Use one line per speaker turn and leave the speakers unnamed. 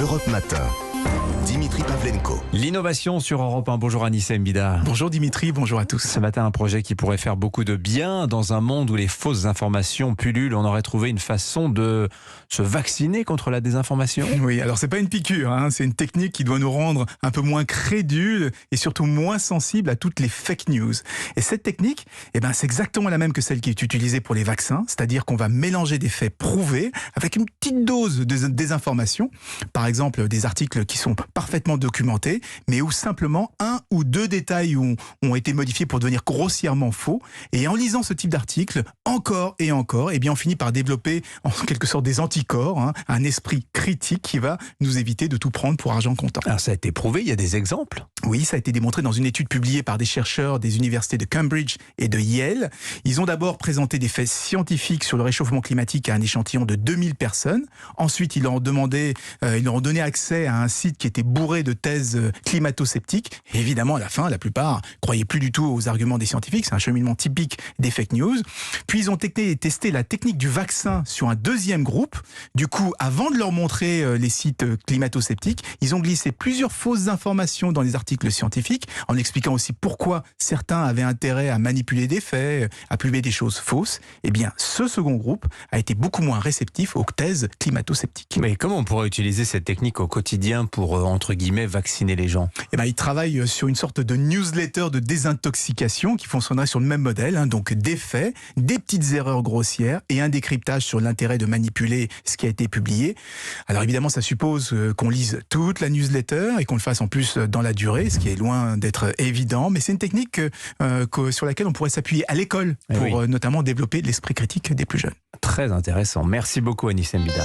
Europe Matin. Dimitri Pavlenko.
L'innovation sur Europe 1. Bonjour Anissa Mbida.
Bonjour Dimitri, bonjour à tous.
Ce matin, un projet qui pourrait faire beaucoup de bien. Dans un monde où les fausses informations pullulent, on aurait trouvé une façon de se vacciner contre la désinformation.
Oui, alors c'est pas une piqûre, c'est une technique qui doit nous rendre un peu moins crédules et surtout moins sensibles à toutes les fake news. Et cette technique, c'est exactement la même que celle qui est utilisée pour les vaccins, c'est-à-dire qu'on va mélanger des faits prouvés avec une petite dose de désinformation. Par exemple, des articles qui sont parfaitement documentés, mais où simplement un ou deux détails ont été modifiés pour devenir grossièrement faux. Et en lisant ce type d'article, encore et encore, on finit par développer en quelque sorte des anticorps, un esprit critique qui va nous éviter de tout prendre pour argent comptant.
Alors ça a été prouvé, il y a des exemples.
Oui, ça a été démontré dans une étude publiée par des chercheurs des universités de Cambridge et de Yale. Ils ont d'abord présenté des faits scientifiques sur le réchauffement climatique à un échantillon de 2000 personnes. Ensuite, ils leur ont donné accès à un site qui était bourré de thèses climato-sceptiques. Et évidemment, à la fin, la plupart croyaient plus du tout aux arguments des scientifiques. C'est un cheminement typique des fake news. Puis ils ont testé la technique du vaccin sur un deuxième groupe. Du coup, avant de leur montrer les sites climato-sceptiques, ils ont glissé plusieurs fausses informations dans les articles scientifiques, en expliquant aussi pourquoi certains avaient intérêt à manipuler des faits, à publier des choses fausses. Ce second groupe a été beaucoup moins réceptif aux thèses climato-sceptiques.
Mais comment on pourrait utiliser cette technique au quotidien pour, entre guillemets, vacciner les gens?
Ils travaillent sur une sorte de newsletter de désintoxication qui fonctionnerait sur le même modèle, donc des faits, des petites erreurs grossières et un décryptage sur l'intérêt de manipuler ce qui a été publié. Alors évidemment, ça suppose qu'on lise toute la newsletter et qu'on le fasse en plus dans la durée, ce qui est loin d'être évident, mais c'est une technique sur laquelle on pourrait s'appuyer à l'école pour notamment développer l'esprit critique des plus jeunes.
Très intéressant. Merci beaucoup Anissa Mbida.